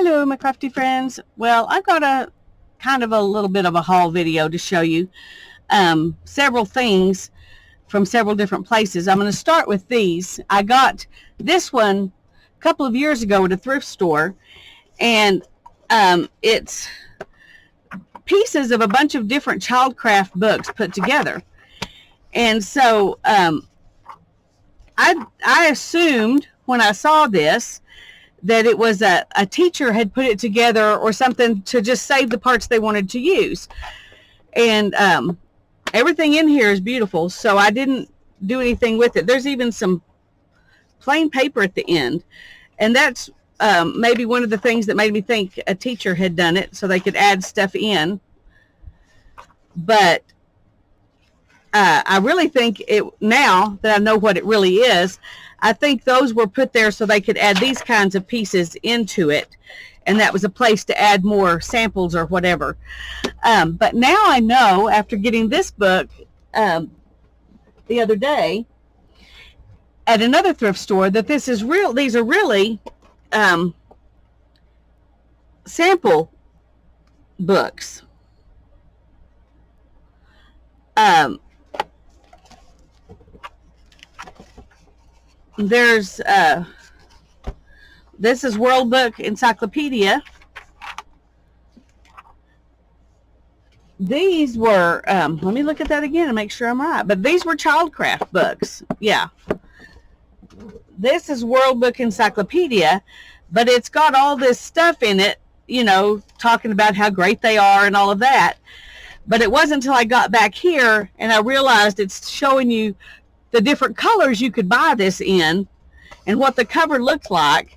Hello, my crafty friends. Well, I've got a kind of a little bit of a haul video to show you several things from several different places. I'm going to start with these. I got this one a couple of years ago at a thrift store, and it's pieces of a bunch of different childcraft books put together. And so I assumed when I saw this that it was a teacher had put it together or something to just save the parts they wanted to use. And everything in here is beautiful, so I didn't do anything with it. There's even some plain paper at the end, and that's maybe one of the things that made me think a teacher had done it so they could add stuff in. But I really think it, now that I know what it really is, I think those were put there so they could add these kinds of pieces into it, and that was a place to add more samples or whatever. But now I know, after getting this book the other day at another thrift store, that this is real. These are really sample books. There's this is World Book Encyclopedia. These were let me look at that again and make sure I'm right, but these were childcraft books. Yeah, this is World Book Encyclopedia, but it's got all this stuff in it, you know, talking about how great they are and all of that. But it wasn't until I got back here and I realized it's showing you the different colors you could buy this in and what the cover looked like,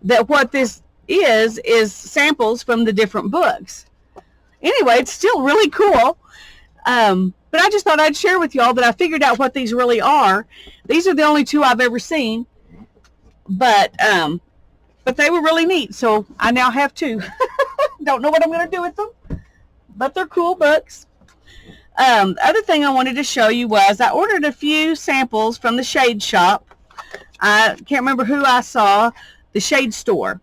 that what this is samples from the different books. Anyway, it's still really cool. But I just thought I'd share with y'all that I figured out what these really are. These are the only two I've ever seen, but they were really neat, so I now have two. Don't know what I'm going to do with them, but they're cool books. The other thing I wanted to show you was I ordered a few samples from the shade shop. I can't remember who I saw, the shade store,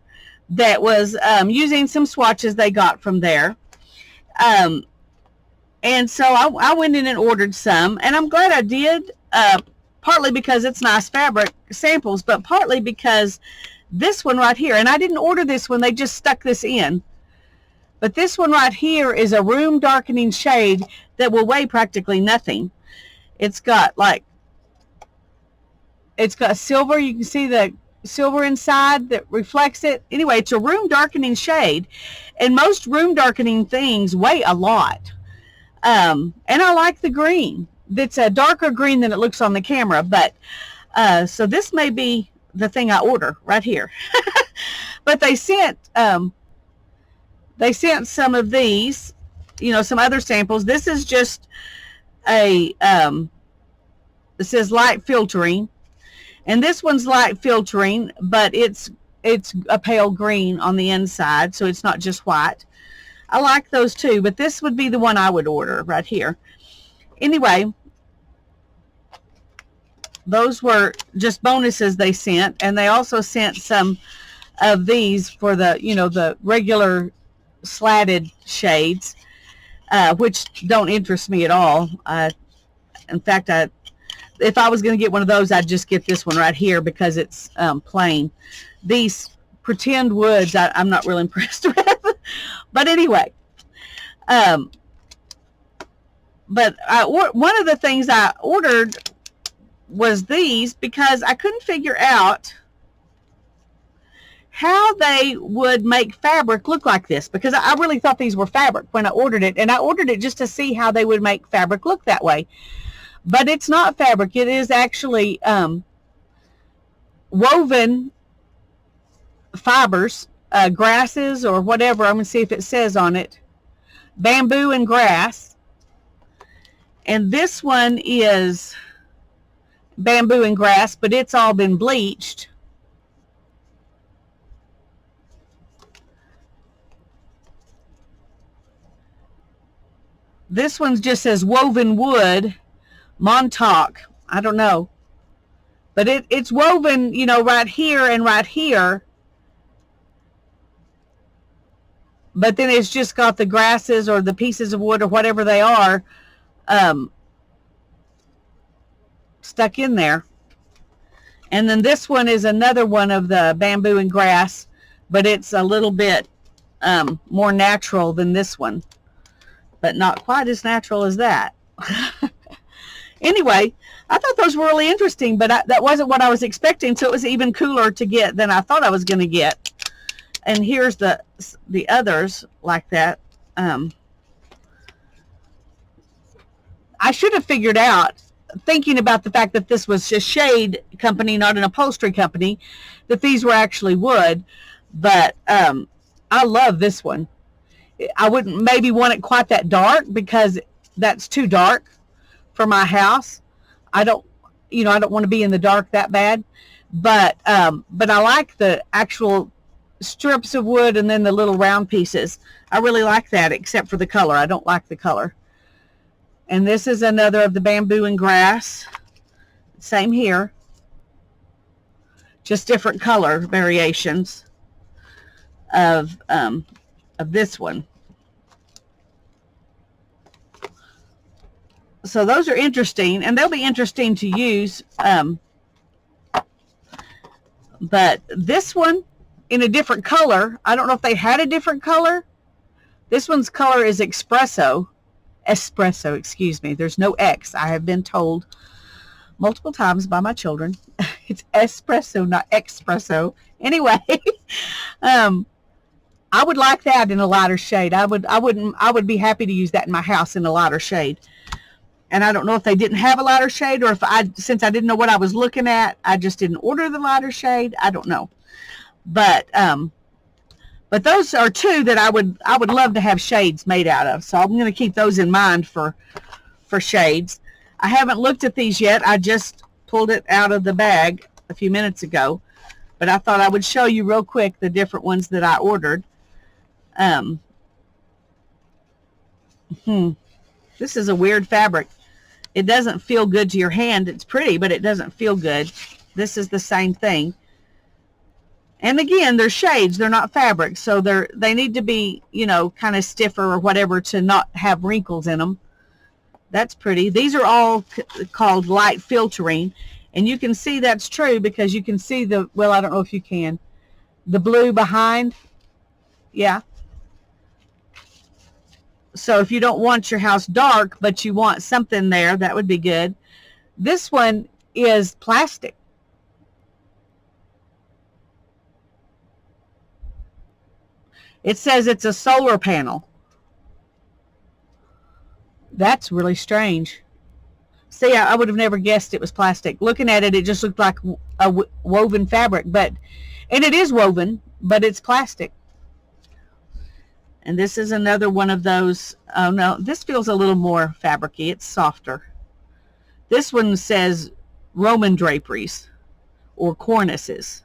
that was using some swatches they got from there. And so I went in and ordered some, and I'm glad I did, partly because it's nice fabric samples, but partly because this one right here, and I didn't order this one, they just stuck this in. But this one right here is a room darkening shade that will weigh practically nothing. It's got silver. You can see the silver inside that reflects it. Anyway, it's a room darkening shade, and most room darkening things weigh a lot. And I like the green. It's a darker green than it looks on the camera, but so this may be the thing I order right here. But they sent some of these, you know, some other samples. This is just a, it says light filtering, and this one's light filtering, but it's a pale green on the inside, so it's not just white. I like those too, but this would be the one I would order right here. Anyway, those were just bonuses they sent, and they also sent some of these for the, you know, the regular slatted shades, which don't interest me at all. In fact, if I was going to get one of those, I'd just get this one right here because it's plain. These pretend woods, I'm not really impressed with. But anyway, but one of the things I ordered was these because I couldn't figure out how they would make fabric look like this, because I really thought these were fabric when I ordered it, and I ordered it just to see how they would make fabric look that way. But it's not fabric. It is actually woven fibers, grasses or whatever. I'm going to see if it says on it. Bamboo and grass. And this one is bamboo and grass, but it's all been bleached. This one just says woven wood, Montauk. I don't know. But it's woven, you know, right here and right here. but then it's just got the grasses or the pieces of wood or whatever they are stuck in there. And then this one is another one of the bamboo and grass, but it's a little bit more natural than this one, but not quite as natural as that. Anyway, I thought those were really interesting, but that wasn't what I was expecting, so it was even cooler to get than I thought I was going to get. And here's the others like that. I should have figured out, thinking about the fact that this was a shade company, not an upholstery company, that these were actually wood. But I love this one. I wouldn't maybe want it quite that dark because that's too dark for my house. I don't want to be in the dark that bad. But I like the actual strips of wood and then the little round pieces. I really like that, except for the color. I don't like the color. And this is another of the bamboo and grass. Same here. Just different color variations of this one. So those are interesting, and they'll be interesting to use. But this one in a different color, I don't know if they had a different color. This one's color is espresso, excuse me. There's no X. I have been told multiple times by my children. It's espresso, not espresso. Anyway, I would like that in a lighter shade. I would be happy to use that in my house in a lighter shade. And I don't know if they didn't have a lighter shade, or if since I didn't know what I was looking at, I just didn't order the lighter shade. I don't know. But those are two that I would love to have shades made out of. So I'm going to keep those in mind for shades. I haven't looked at these yet. I just pulled it out of the bag a few minutes ago. But I thought I would show you real quick the different ones that I ordered. This is a weird fabric. It doesn't feel good to your hand. It's pretty, but it doesn't feel good. This is the same thing. And again, they're shades. They're not fabric. So they need to be, kind of stiffer or whatever to not have wrinkles in them. That's pretty. These are all called light filtering. And you can see that's true because you can see well, I don't know if you can. The blue behind. Yeah. So if you don't want your house dark, but you want something there, that would be good. This one is plastic. It says it's a solar panel. That's really strange. See, I would have never guessed it was plastic. Looking at it, it just looked like a woven fabric, and it is woven, but it's plastic. And this is another one of those. Oh no, this feels a little more fabricy. It's softer. This one says Roman draperies or cornices.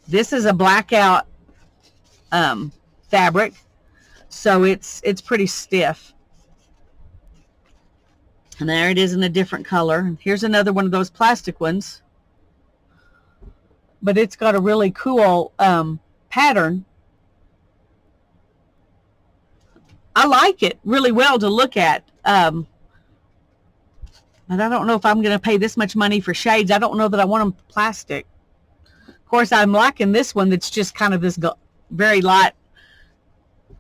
This is a blackout fabric, so it's pretty stiff. And there it is in a different color. Here's another one of those plastic ones, but it's got a really cool pattern. I like it really well to look at, but I don't know if I'm going to pay this much money for shades. I don't know that I want them plastic. Of course, I'm liking this one that's just kind of this very light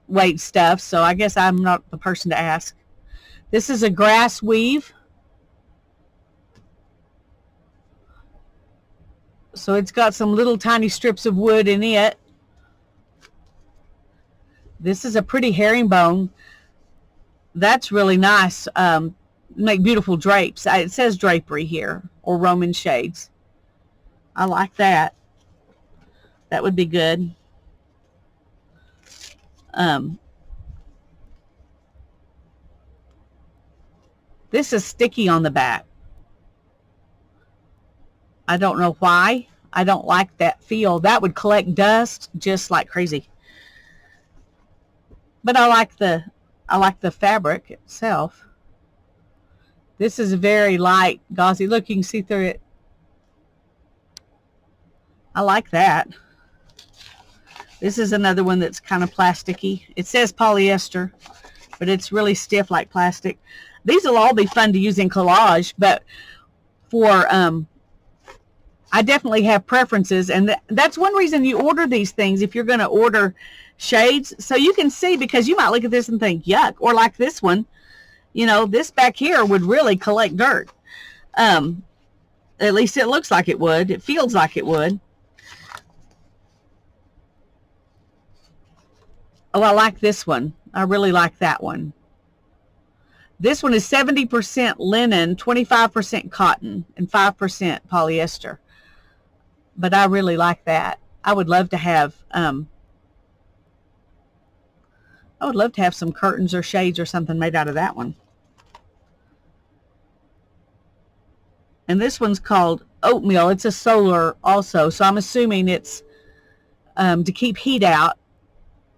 weight stuff, so I guess I'm not the person to ask. This is a grass weave. So it's got some little tiny strips of wood in it. This is a pretty herringbone. That's really nice. Make beautiful drapes. It says drapery here, or Roman shades. I like that. That would be good. This is sticky on the back. I don't know why. I don't like that feel. That would collect dust just like crazy. But I like the fabric itself. This is very light, gauzy. Look, you can see through it. I like that. This is another one that's kind of plasticky. It says polyester, but it's really stiff like plastic. These will all be fun to use in collage, but for I definitely have preferences, and that's one reason you order these things if you're going to order shades, so you can see, because you might look at this and think yuck, or like this one, you know, this back here would really collect dirt. At least it looks like it would. It feels like it would. Oh, I like this one. I really like that one. This one is 70% linen, 25% cotton, and 5% polyester. But I really like that. I would love to have some curtains or shades or something made out of that one. And this one's called Oatmeal. It's a solar also, so I'm assuming it's to keep heat out.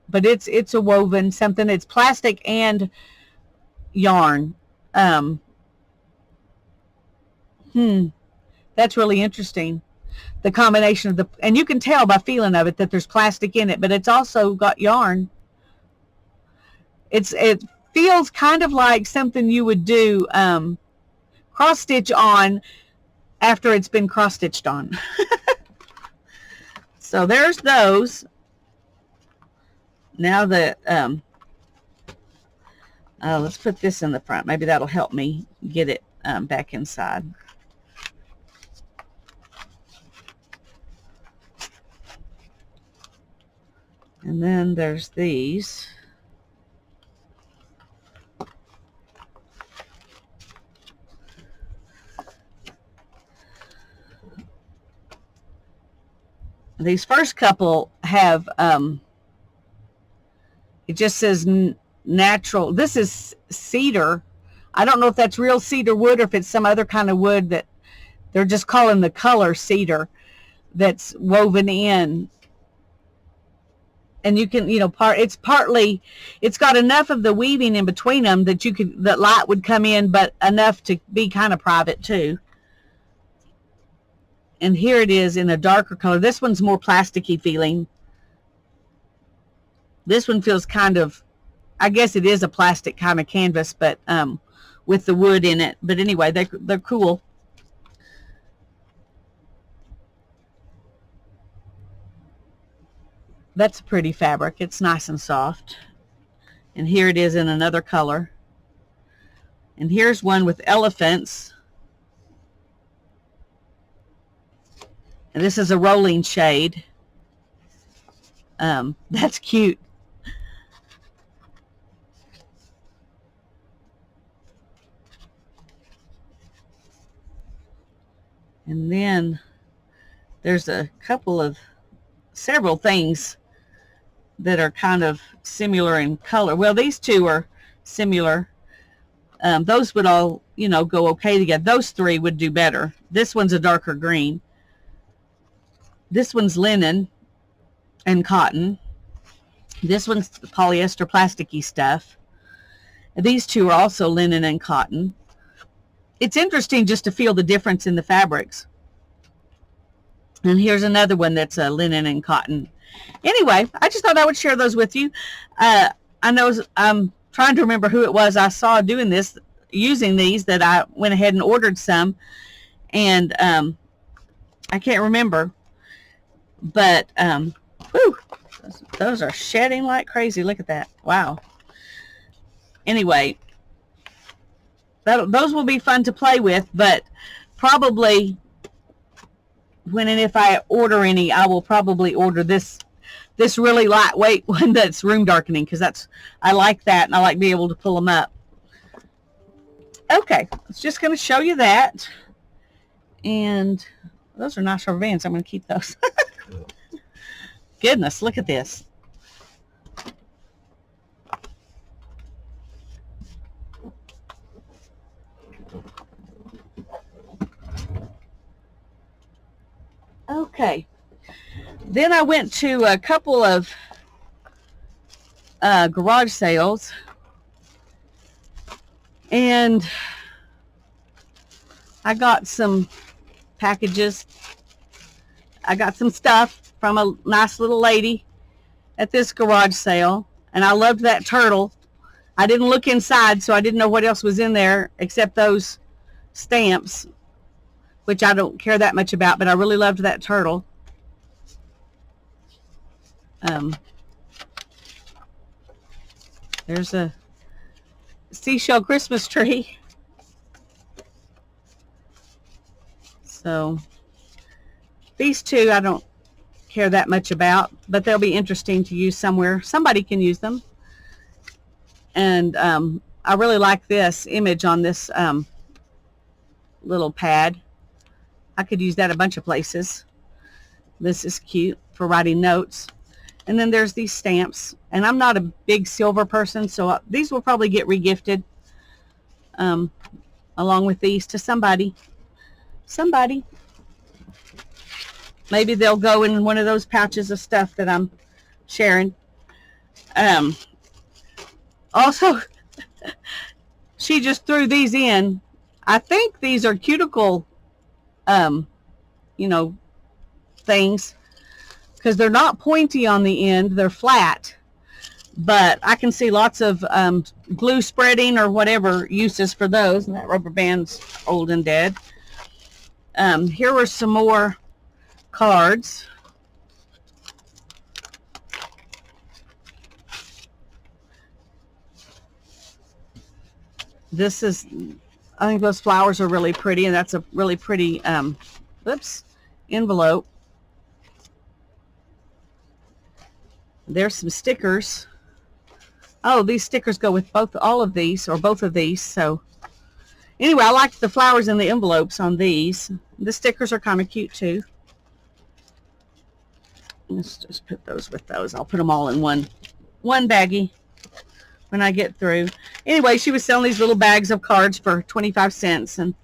But it's a woven something. It's plastic and yarn. That's really interesting. The combination of and you can tell by feeling of it that there's plastic in it, but it's also got yarn. It feels kind of like something you would do cross stitch on after it's been cross stitched on. So there's those. Now that let's put this in the front. Maybe that'll help me get it back inside. And then there's these. These first couple have, it just says natural. This is cedar. I don't know if that's real cedar wood or if it's some other kind of wood that they're just calling the color cedar that's woven in. And you can, you know, it's got enough of the weaving in between them that that light would come in, but enough to be kind of private too. And here it is in a darker color. This one's more plasticky feeling. This one feels kind of, I guess it is a plastic kind of canvas, but with the wood in it. But anyway, they're cool. That's a pretty fabric. It's nice and soft. And here it is in another color. And here's one with elephants. And this is a rolling shade. That's cute. And then there's several things that are kind of similar in color. Well, these two are similar. Those would all, you know, go okay together. Those three would do better. This one's a darker green. This one's linen and cotton. This one's polyester plasticky stuff. These two are also linen and cotton. It's interesting just to feel the difference in the fabrics. And here's another one that's linen and cotton. Anyway, I just thought I would share those with you. I know I'm trying to remember who it was I saw doing this, using these, that I went ahead and ordered some. And I can't remember. But, whew, those are shedding like crazy. Look at that. Wow. Anyway, those will be fun to play with, but probably when and if I order any, I will probably order this really lightweight one that's room darkening, because I like that, and I like being able to pull them up. Okay, it's just going to show you that. And those are nice rubber bands. I'm going to keep those. Goodness, look at this. Okay. Then I went to a couple of garage sales, and I got some packages. I got some stuff from a nice little lady, at this garage sale, and I loved that turtle. I didn't look inside, so I didn't know what else was in there except those stamps, which I don't care that much about, but I really loved that turtle. There's a seashell Christmas tree. So these two I don't care that much about, but they'll be interesting to use somewhere. Somebody can use them. And I really like this image on this little pad. I could use that a bunch of places. This is cute for writing notes. And then there's these stamps. And I'm not a big silver person, so these will probably get regifted along with these to somebody. Maybe they'll go in one of those pouches of stuff that I'm sharing. Also, she just threw these in. I think these are cuticle, you know, things, because they're not pointy on the end. They're flat. But I can see lots of glue spreading or whatever uses for those. And that rubber band's old and dead. Here were some more cards. This is, I think those flowers are really pretty, and that's a really pretty, envelope. There's some stickers. Oh, these stickers go with all of these, or both of these. So anyway, I liked the flowers in the envelopes on these. The stickers are kind of cute too. Let's just put those with those. I'll put them all in one baggie when I get through. Anyway, she was selling these little bags of cards for 25 cents. And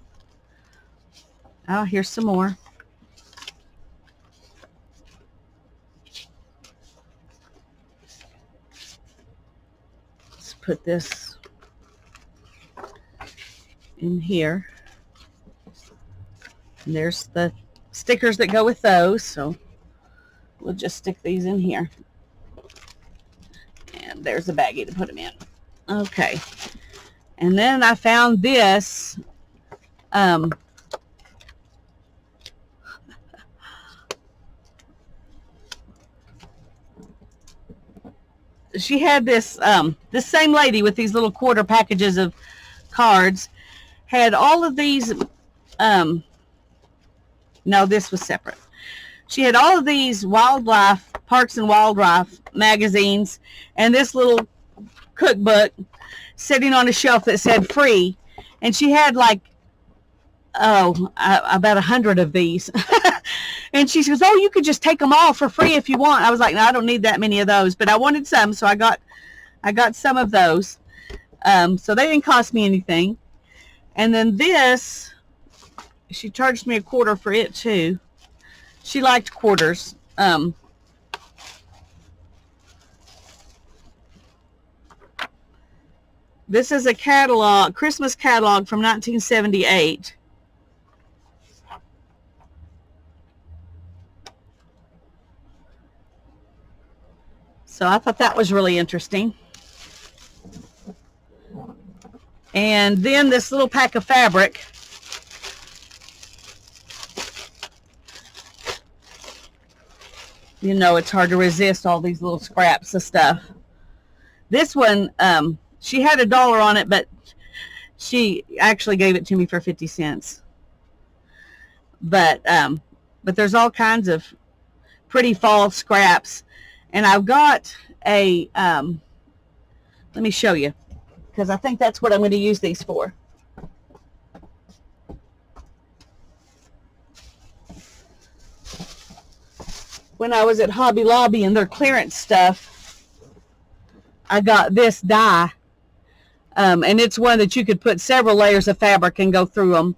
oh, here's some more. Let's put this in here. And there's the stickers that go with those. So we'll just stick these in here. And there's a baggie to put them in. Okay. And then I found this. She had this, this same lady with these little quarter packages of cards had all of these, no, this was separate. She had all of these wildlife, Parks and Wildlife magazines, and this little cookbook sitting on a shelf that said free. And she had like, about 100 of these. And she says, oh, you could just take them all for free if you want. I was like, no, I don't need that many of those, but I wanted some, so I got some of those. So they didn't cost me anything. And then this, she charged me $0.25 for it too. She liked quarters. This is a catalog, Christmas catalog from 1978. So I thought that was really interesting. And then this little pack of fabric. You know, it's hard to resist all these little scraps of stuff. This one, she had $1 on it, but she actually gave it to me for 50 cents. But there's all kinds of pretty fall scraps. And I've got a, let me show you, because I think that's what I'm going to use these for. When I was at Hobby Lobby and their clearance stuff, I got this die. And it's one that you could put several layers of fabric and go through them.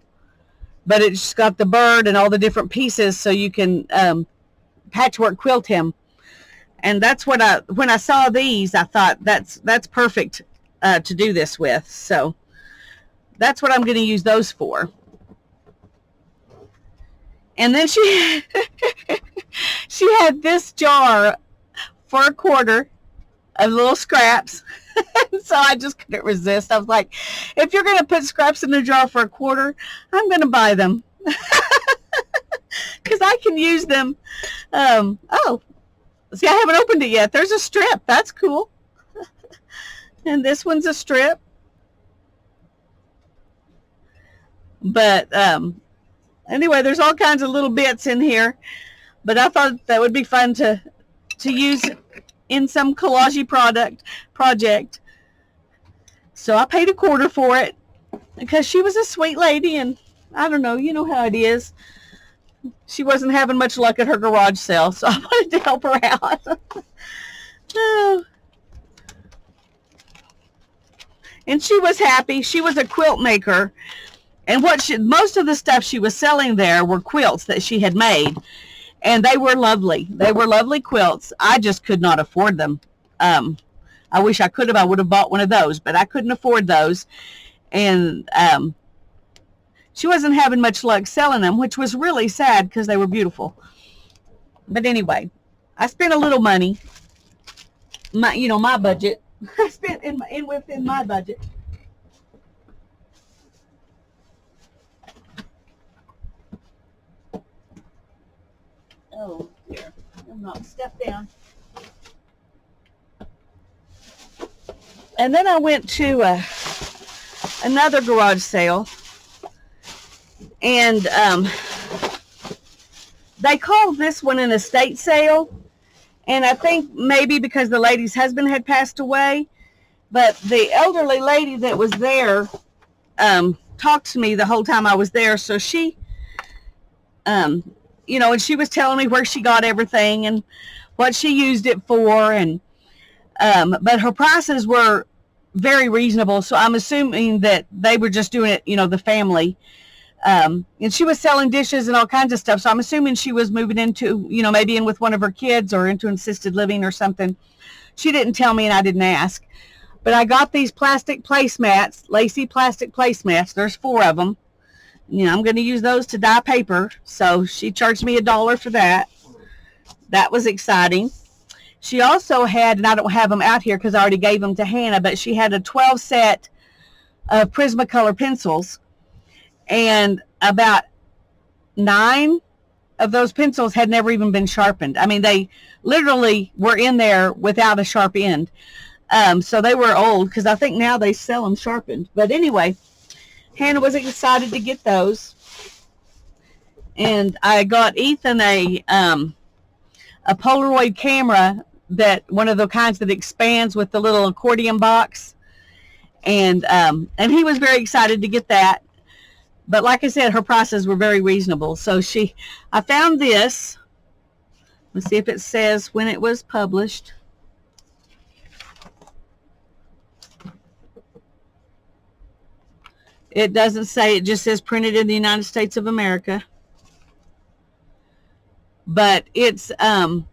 But it's got the bird and all the different pieces, so you can patchwork quilt him. And that's what when I saw these, I thought that's perfect to do this with. So that's what I'm going to use those for. And then she she had this jar for a quarter of little scraps. So I just couldn't resist. I was like, if you're going to put scraps in a jar for a quarter, I'm going to buy them. Because I can use them. Oh, see, I haven't opened it yet. There's a strip. That's cool. And this one's a strip. But anyway, there's all kinds of little bits in here. But I thought that would be fun to use in some collage project. So I paid a quarter for it because she was a sweet lady, and I don't know, you know how it is. She wasn't having much luck at her garage sale, so I wanted to help her out. Oh. And she was happy. She was a quilt maker, and most of the stuff she was selling there were quilts that she had made, and they were lovely. They were lovely quilts. I just could not afford them. I wish I could have. I would have bought one of those, but I couldn't afford those. And she wasn't having much luck selling them, which was really sad because they were beautiful. But anyway, I spent a little money. My budget. I spent within my budget. Oh dear, I'm not step down. And then I went to another garage sale, and they called this one an estate sale, and I think maybe because the lady's husband had passed away, but the elderly lady that was there talked to me the whole time I was there, so she, and she was telling me where she got everything and what she used it for, and but her prices were very reasonable, so I'm assuming that they were just doing it, the family. And she was selling dishes and all kinds of stuff, so I'm assuming she was moving into, maybe in with one of her kids or into assisted living or something. She didn't tell me, and I didn't ask. But I got these plastic placemats, lacy plastic placemats. There's 4 of them. I'm going to use those to dye paper, so she charged me $1 for that. That was exciting. She also had, and I don't have them out here because I already gave them to Hannah, but she had a 12 set of Prismacolor pencils, and about 9 of those pencils had never even been sharpened. I mean, they literally were in there without a sharp end. So they were old, because I think now they sell them sharpened. But anyway, Hannah was excited to get those. And I got Ethan a Polaroid camera, that one of the kinds that expands with the little accordion box. And he was very excited to get that. But like I said, her prices were very reasonable. So I found this. Let's see if it says when it was published. It doesn't say, it just says printed in the United States of America. But it's an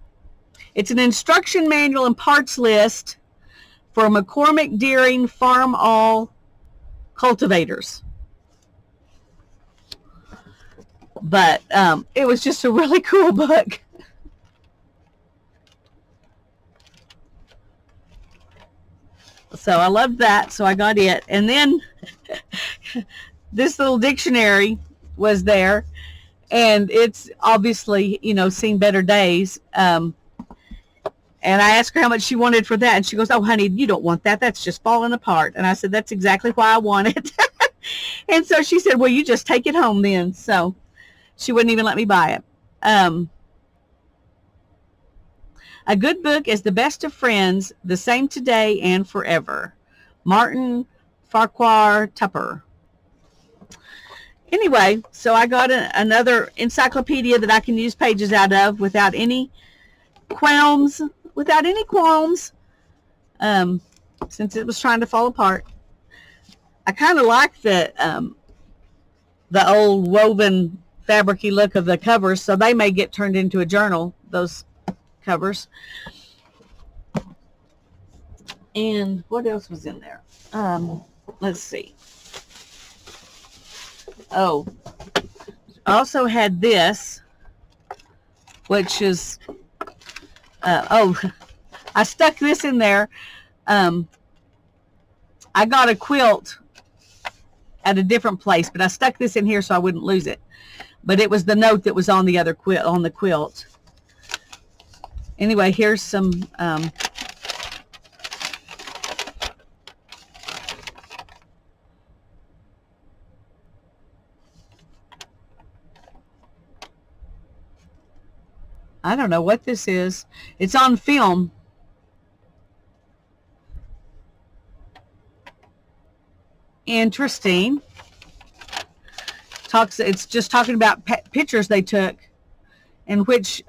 instruction manual and parts list for McCormick Deering Farm All cultivators. But it was just a really cool book. So I loved that, so I got it. And then this little dictionary was there, and it's obviously, seen better days. And I asked her how much she wanted for that, and she goes, "Oh, honey, you don't want that. That's just falling apart." And I said, "That's exactly why I want it." And so she said, "Well, you just take it home then." So she wouldn't even let me buy it. A good book is the best of friends, the same today and forever. Martin Farquhar Tupper. Anyway, so I got another encyclopedia that I can use pages out of without any qualms. Since it was trying to fall apart. I kind of like the old woven fabricy look of the covers, so they may get turned into a journal, those covers. And what else was in there? Let's see. Oh, I also had this, which is I stuck this in there. I got a quilt at a different place, but I stuck this in here so I wouldn't lose it. But it was the note that was on the other quilt, on the quilt. Anyway, here's some I don't know what this is. It's on film. Interesting. It's just talking about pictures they took, in which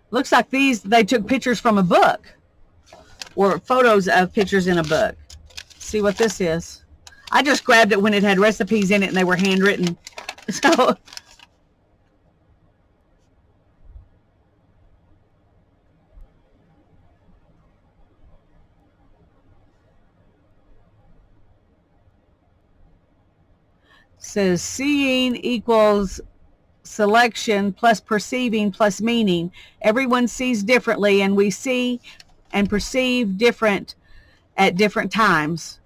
looks like they took pictures from a book, or photos of pictures in a book. See what this is. I just grabbed it when it had recipes in it and they were handwritten. So says seeing equals selection plus perceiving plus meaning. Everyone sees differently, and we see and perceive different at different times.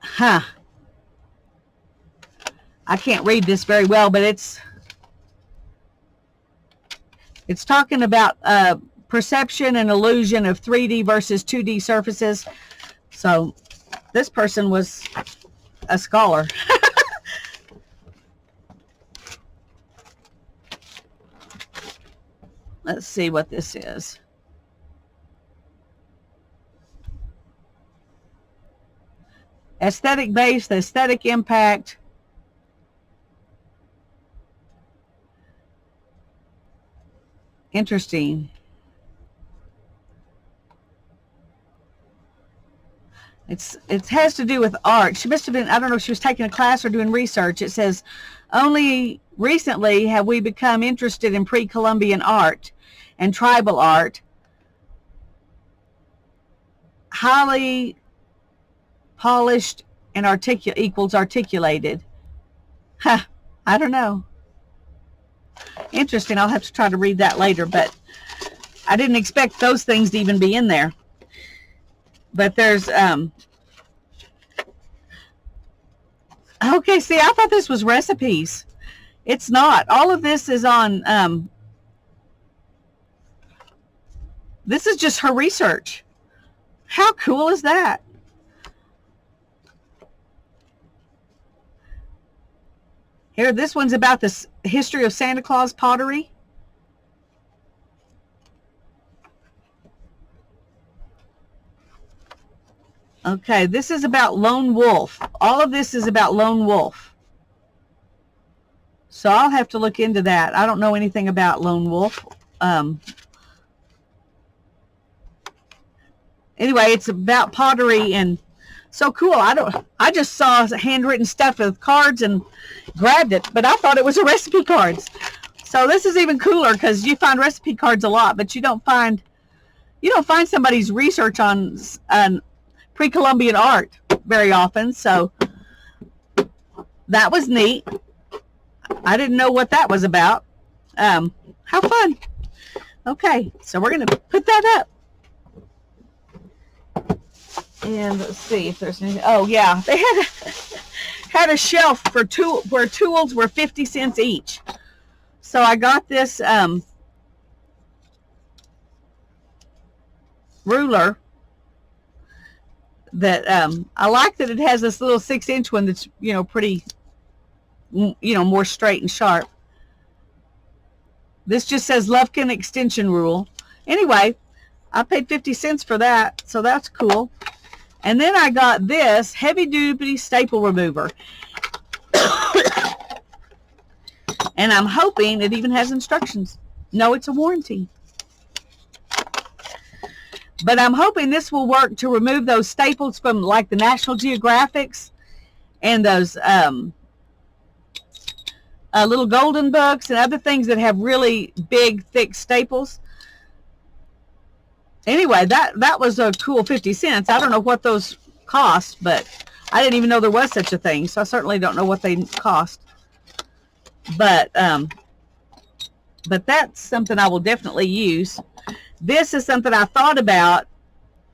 Huh. I can't read this very well, but it's talking about perception and illusion of 3D versus 2D surfaces. So this person was a scholar. Let's see what this is. Aesthetic base, the aesthetic impact. Interesting. It has to do with art. She must have been, I don't know if she was taking a class or doing research. It says, only recently have we become interested in pre-Columbian art and tribal art. Highly polished and equals articulated. Huh, I don't know. Interesting. I'll have to try to read that later, but I didn't expect those things to even be in there. But there's okay, see, I thought this was recipes. It's not. All of this is on this is just her research. How cool is that? Here, this one's about the history of Santa Claus pottery. Okay, this is about lone wolf. All of this is about lone wolf. So I'll have to look into that. I don't know anything about lone wolf. Anyway, it's about pottery, and so cool. I just saw handwritten stuff with cards and grabbed it, but I thought it was a recipe cards. So this is even cooler because you find recipe cards a lot, but you don't find somebody's research on pre-Columbian art very often. So that was neat. I didn't know what that was about. How fun. Okay, so we're going to put that up. And let's see if there's anything. Oh, yeah. They had a shelf for where tools were 50 cents each. So I got this ruler that I like that it has this little 6-inch one that's, pretty, more straight and sharp. This just says Lufkin extension rule. Anyway, I paid 50 cents for that, so that's cool. And then I got this heavy-duty staple remover. And I'm hoping it even has instructions. No, it's a warranty. But I'm hoping this will work to remove those staples from like the National Geographics and those little golden books and other things that have really big, thick staples. anyway, that was a cool 50 cents. I don't know what those cost, but I didn't even know there was such a thing, so I certainly don't know what they cost. But that's something I will definitely use. This is something I thought about,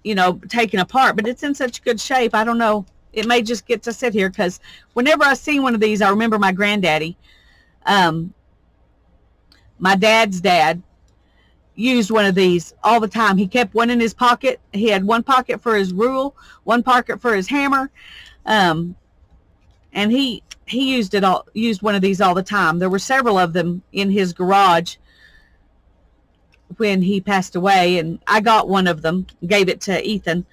you know, taking apart, but it's in such good shape. I don't know. It may just get to sit here, because whenever I see one of these, I remember my granddaddy. My dad's dad used one of these all the time. He kept one in his pocket. He had one pocket for his rule, one pocket for his hammer, and he used one of these all the time. There were several of them in his garage when he passed away, and I got one of them, gave it to Ethan.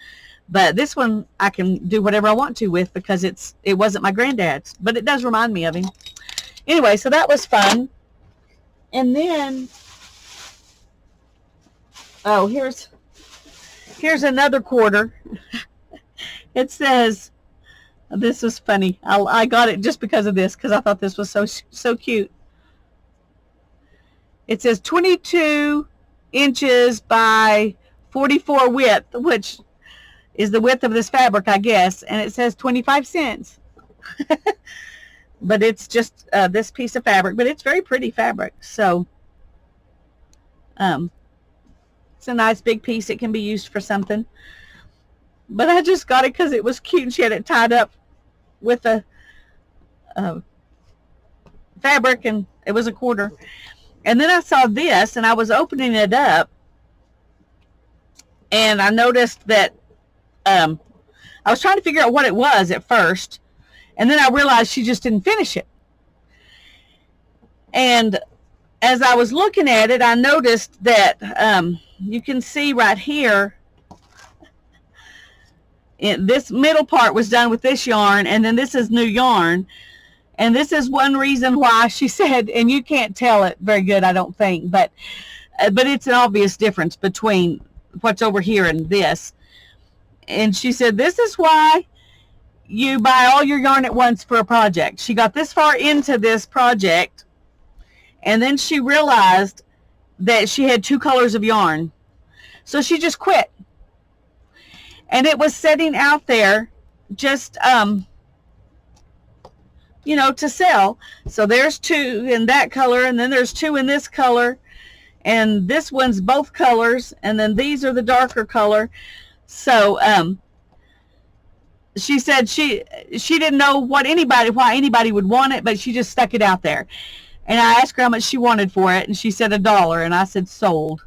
But this one I can do whatever I want to with, because it wasn't my granddad's, but it does remind me of him. Anyway, so that was fun. And then, oh, here's another quarter. It says, this was funny. I got it just because of this, because I thought this was so cute. It says 22 inches by 44 width, which is the width of this fabric, I guess, and it says 25 cents. But it's just this piece of fabric, but it's very pretty fabric. So it's a nice big piece. It can be used for something. But I just got it because it was cute, and she had it tied up with a fabric, and it was a quarter. And then I saw this, and I was opening it up, and I noticed that I was trying to figure out what it was at first, and then I realized she just didn't finish it. And as I was looking at it, I noticed that you can see right here, this middle part was done with this yarn, and then this is new yarn. And this is one reason why she said, and you can't tell it very good, I don't think, but it's an obvious difference between what's over here and this. And she said, this is why you buy all your yarn at once for a project. She got this far into this project, and then she realized that she had 2 colors of yarn. So she just quit. And it was sitting out there just, you know, to sell. So there's 2 in that color, and then there's 2 in this color, and this one's both colors, and then these are the darker color. So she said she didn't know why anybody would want it, but she just stuck it out there. And I asked her how much she wanted for it, and she said $1, and I said sold.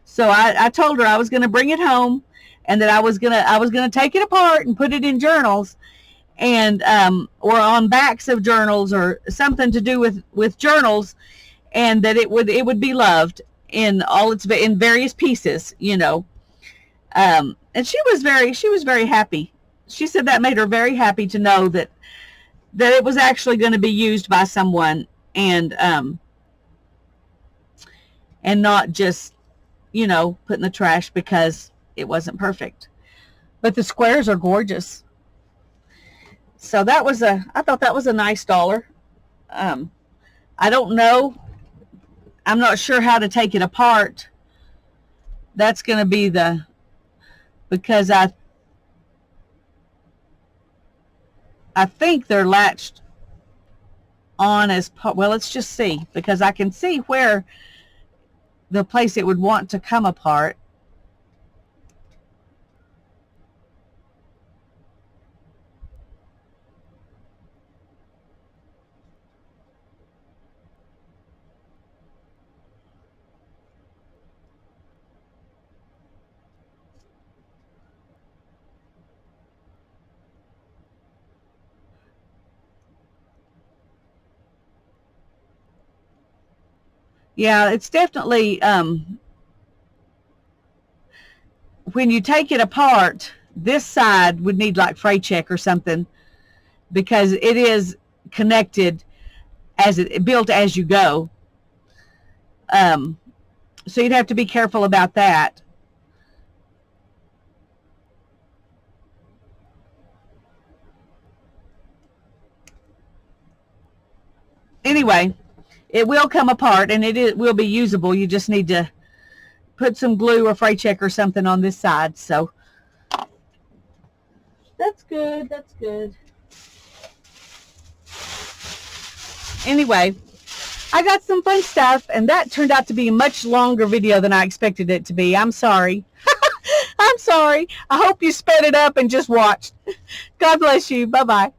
So I told her I was going to bring it home, and that I was gonna take it apart and put it in journals, and or on backs of journals, or something to do with journals, and that it would be loved in various pieces, you know. And she was very happy. She said that made her very happy to know that it was actually going to be used by someone, and not just, you know, put in the trash because it wasn't perfect. But the squares are gorgeous. So I thought that was a nice dollar. I don't know. I'm not sure how to take it apart. That's going to be because I think they're latched on as part. Well, let's just see, because I can see where the place it would want to come apart. Yeah, it's definitely, when you take it apart, this side would need like freight check or something, because it is connected built as you go. So you'd have to be careful about that. Anyway, it will come apart, and will be usable. You just need to put some glue or fray check or something on this side. So that's good. That's good. Anyway, I got some fun stuff, and that turned out to be a much longer video than I expected it to be. I'm sorry. I'm sorry. I hope you sped it up and just watched. God bless you. Bye-bye.